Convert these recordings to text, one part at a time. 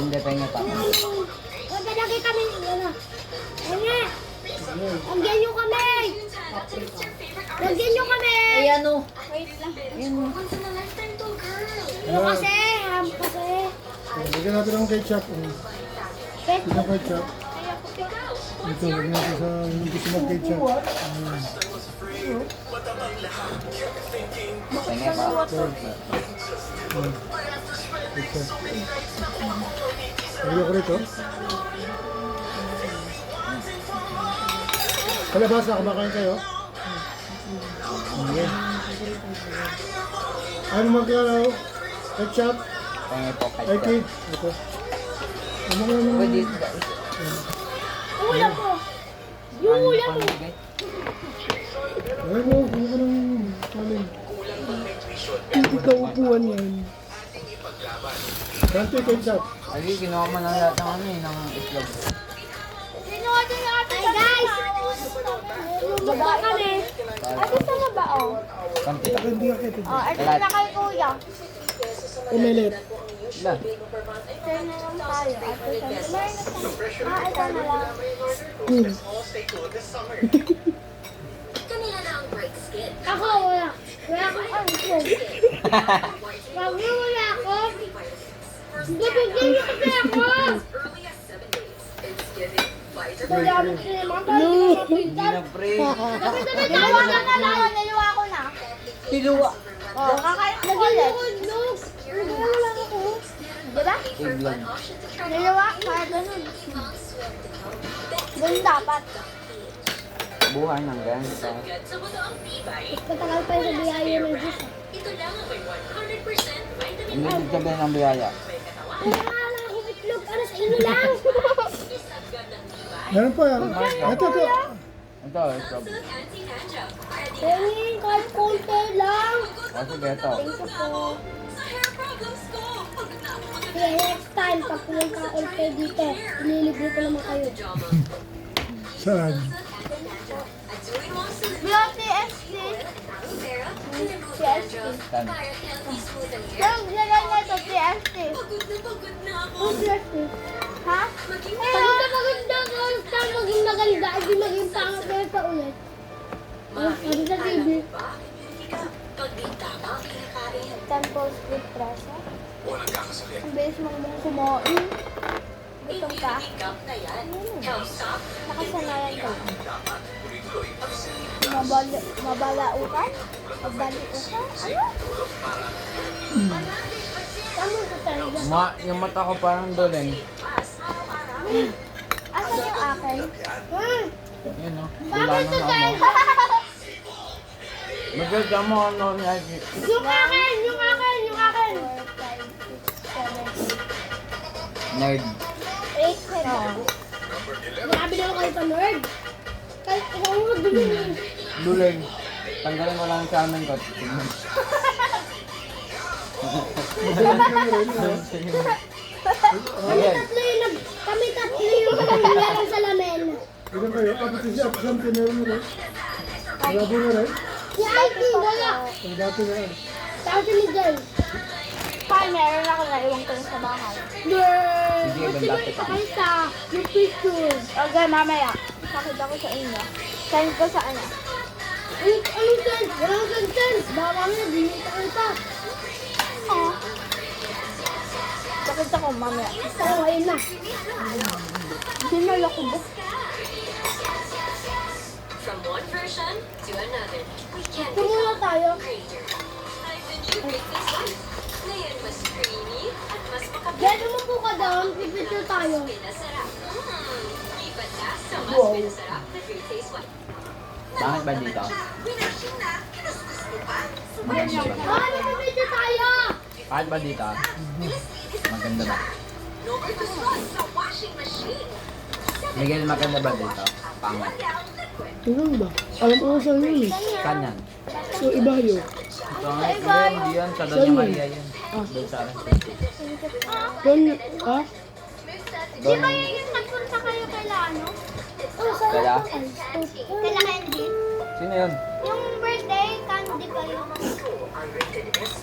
Hindi pa. Huwag na lagi kami. Ano? Ano? Lagyan nyo kami. Lagyan nyo kami. Ayan o. Wait lang. Ayan o. Ano kasi? Ham kasi. Lagyan natin ang ketchup. Pet. Ito ketchup. Ito, lagyan natin sa hindi gusto mag-ketchup. Tingnan pa. Ketchup. Lagyan ko rito. Kalabasa, kumakain kayo? Okay. Ano mag-ano? Ketchup? Tingnan po Ay, kayo. ito. Ano nga naman? Pwede. Ulam mo. Yung ulam mo. Ay mo, ano ka nang kanin? Hindi ka upuan yan. Dante ketchup. Ay, ginawa mo ng lahat ng ano eh, ng itlog. Hi guys! Baba kami. Ate, saan na ba o? Kanti. Hindi ka ketchup. Oh, ito na kay kuya. Omelette. Ilan? Saan na lang tayo? Ate, saan? Ito na lang. Cool. Ako wala. Wala akong angkong. Wag mo wala ako. Bibigyan niyo kasi ako. Madami sila mga tayo. Hindi na pre. Niluwa ka na lang. Niluwa ko na. Tiluwa. Oh, kakain ko Lagyan ulit. mo itlog. Wala ako. Diba? Itlog. Niluwa, kaya ganun. Ganun dapat. Buhay ng ganito. Matagal pa yung sa biyaya ng Diyos. Hindi ibig sabihin ng biyaya. Kaya nga lang akong itlog para sa inyo lang. Meron pa yan. Ito. Ito, itlog. Tingin, kahit konti lang. O sige, ito. Thank you po. Kaya next time, pag pumunta ka ulit kayo dito, ililibre ko naman kayo. Saan? Bilang TST. TST. Tan. Yung nilagay na ito, TST. Ang swerte. Ha? Pagod na maganda ka, saan maging maganda, hindi maging pangit na ito ulit. Sabi sa TV. Temple Street Plaza. Ang bilis mong kumain. Gutom ka? Nakasanayan ka. Mabalaukan? Mabalaukan? Ano? Tama ka talaga. Yung mata ko parang dolen. Asan yung akin? Yun o. Bakit Bilano ito na tayo? ano. Maganda mo ano niya. Yung akin! Yung akin! Yung akin! 4, 5, 6, 7, Nerd. 8, 8, 7. Grabe na ako kayo pa, nerd. Kahit ikaw mo magbili. Dulen. Tanggalin mo lang sa amin ko. Kami tatlo yung nangyayang salamin. Ilan kayo? Kapit si Apsan, meron na rin. Wala po na rin. Si IT, wala. Ang dati na rin. Tapos si Miguel. Pa, meron ako na iwan ko sa bahay. Yay! Sige, Kasi ibang may dati pa. pakita. Yung picture. Okay, mamaya. Pakita ko sa inyo. Send ko sa ano. Anong sense? Walang sense. Baka mamaya, binita kita. Oh. Pakita ko mamaya. Oo, ayun na. Dinala ko ba? From one version to another, we can't Tumula tayo. greater. I've been new this one. Ngayon mas creamy at mas makapit. Diyan mo po ka doon. Pipicture tayo. Pinasarap. Lipat na sa mas pinasarap na Great Taste One. Bakit ba dito? Winashing na, kinuskus mo pa. Ah, pipicture tayo. Bakit ba dito? Maganda ba? No more to sauce sa washing machine. Miguel, maganda ba dito? Pangit. Tingnan ba? Alam ko saan yun eh. Saan yan? So, Ibayo. Ito nga, hindi yan. Sa Doña Maria yan. Doon sa akin. Doon, ah? Di ba yun yung nagpunta kayo kaila ano? Oh, sarap. Kaya? Kaila Candy? Sino yun? Yung birthday, Candy ba yun?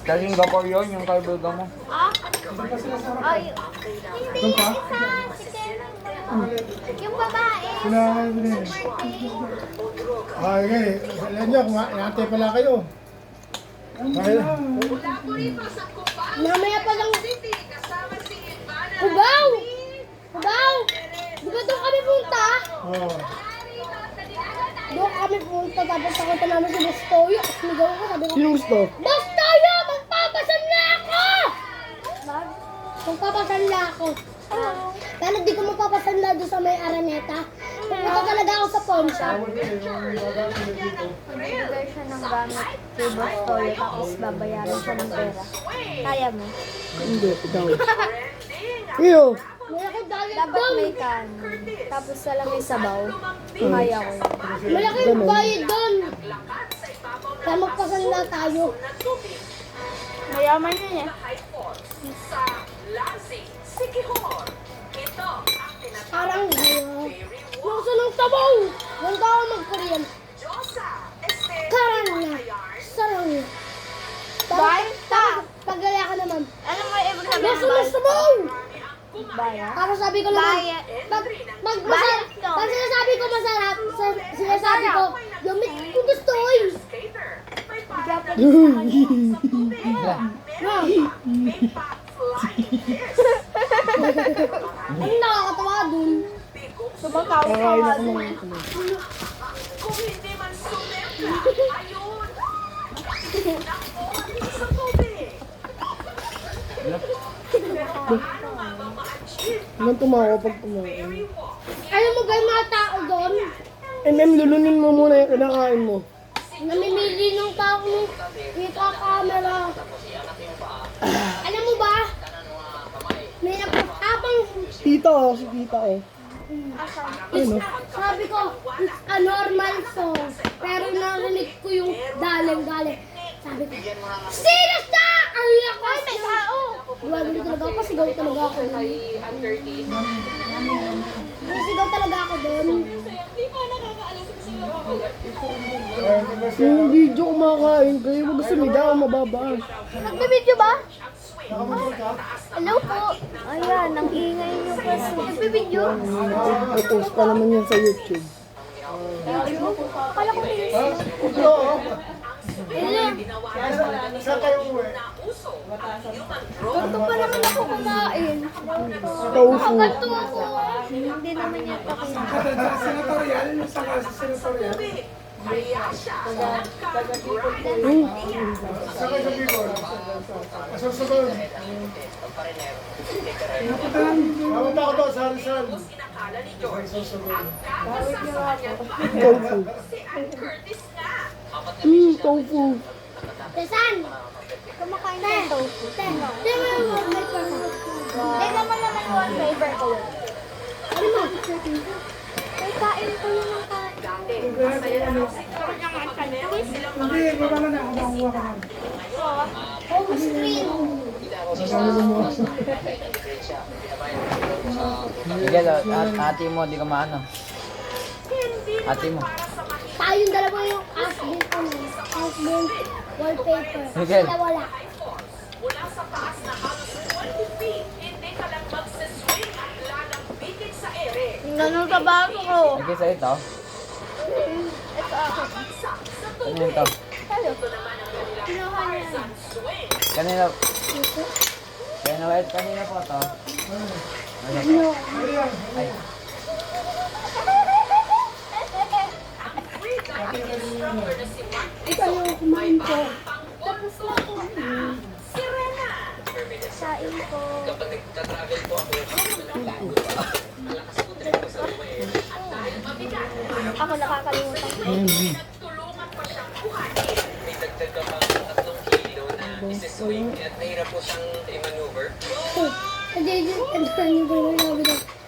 Sa Singapore yun, yung kaibigan mo. Ah? Ay, hindi. Isa. Si Ken. Yung babae. Kailangan mo din. Ay, okay. Alam niyo, inantay pala kayo. Okay. Mamaya pa lang. Ubaw! Ubaw! Di ba doon kami punta? Oh. Doon kami punta, tapos nakita namin si Bastoyo. Sumigaw ko, sabi ko, Sino gusto? Bastoyo! Magpapasanla ako! Magpapasanla ako. Pero di ko mapapasanla doon sa may Araneta. Pupunta talaga ako sa pawn shop. Magbibigay siya ng gamit kay Bastoyo tapos babayaran siya ng pera. Kaya mo? Hindi, ikaw. Iyo. Malaki bayad Dapat doon. may kanin. Tapos lang may sabaw. Kaya ko yun. Malaki bayad doon. Kaya magpasanla tayo. Mayaman yun eh. Parang yung sunong sabaw. Huwag ako mag-Korean. Karang na. Sarang na. Basta! Pagaya ka naman. Ano mo ibig sabihin Yung ng sunong sabaw. baya? Tapos sabi ko naman, masarap. Pag sinasabi ko masarap, sinasabi ko, yumit ko gusto oy. Ang nakakatawa dun. Sumakaw ka Kakain nga ako dun. ng Nang tumawa pag kumain. Alam mo ba yung mga tao doon? Lulunin mo muna yung kinakain mo. Namimili ng tao ng camera. Alam mo ba? May napapang Tita oh, si tita oh. Ayun oh. sabi ko, it's a normal song. Pero narinig ko yung daling-daling. Sabi ko, serious na! Ang lakas! May tao! Buwan mo talaga ako, sigaw talaga ako doon. Sigaw talaga ako doon. Yung video kumakain kayo, wag sumida o mababa. Nagbibideo ba? Hello po. Ayan, ang ingay niyo kasi. Nagbibideo? I-post pa naman yan sa YouTube. Akala ko nila. Saan kayo uwi? Ganto pa naman ako kumain. Tofu. Ganto ako. Hindi naman yan pakinggan. Senatorial, yung sa senatorial. Saan kayo sa Bicol? Asusunod. Napunta ako doon sa Rizal. Tofu. Tofu. Tesan! Kumakain ng tofu. Ten! Ten mo yung may pasa. Hindi naman one flavor ko. Ano mo? Ay, kain ko yun ang kain. Hindi, baba na na. Kumakuha ka na. Home screen. Miguel, ate mo, di ka maano. Ate mo. Tayong dalawa yung housebound wallpaper. Miguel. Sila wala. Ganun ka ba ako? Miguel, sa ito. Ito ako. Ano ito? Tayo. Kinuha niya. Kanina. Kanina po to. Ano po? Ay. Ito yung kumain ko. Tapos na ako. Sain ko. Ako nakakalimutan ko. Hindi, ano ba yung sabi ko?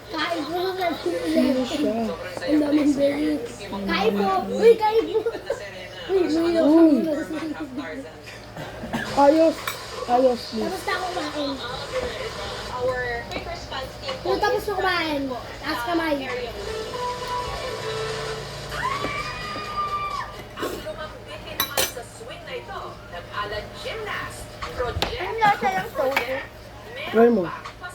Kain po sa 7-Eleven. Ang daming berries. Kain po! Uy, kain po! Uy, uy, uy. Ayos. Ayos. Tapos na ako kumain. Kung tapos na kumain, taas kamay. Ang lasa ng tofu. Try mo.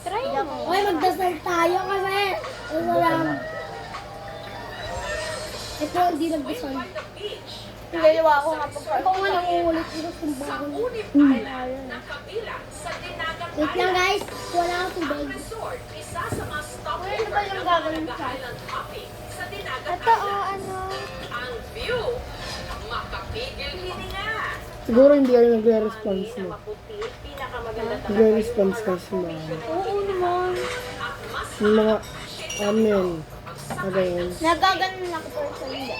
Try mo. Okay, magdasal tayo kasi. Salamat. Ito, hindi nagdasal. Ginawa ko nga pagka. Ako nga nangungulit dito sa bago. Wait lang guys, wala akong tubig. Ano ba yung gagawin sa? Ito ano. Siguro hindi kayo nagre-response mo. Nagre-response kasi mga Oo naman. yung mga amen. Ano yun? Nagaganon ako pero sa hindi.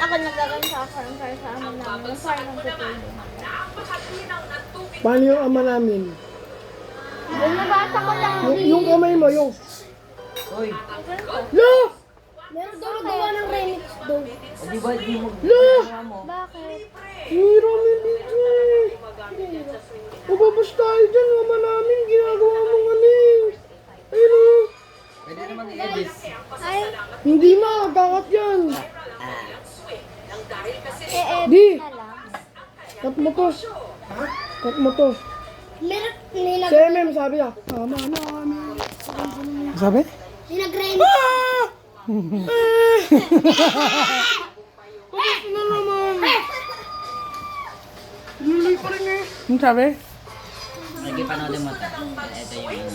Ako nagaganon sa akin para sa amin namin. Yung parang nagtutulong. Paano yung ama namin? Yung nabasa ko lang. Yung kamay mo, yung... Uy, Lo! Meron daw nagawa ng remix daw. di ba di mo Lo! ginawa mo? Bakit? Hirap yung video eh. Mababas tayo dyan, ama namin. Ginagawa mong ano eh. Ayun oh. Pwede naman i-edit. Ay, Hindi na, kakat yan. Di! na lang. Cut mo to. Cut mo to. Meron, Si MM sabi ah. Ama namin. Sabi? nag-remix. Ah! Tapos na naman. Luloy pa rin eh. Ano sabi? Nagipanood mo ito. Ito yung ano. Ito yung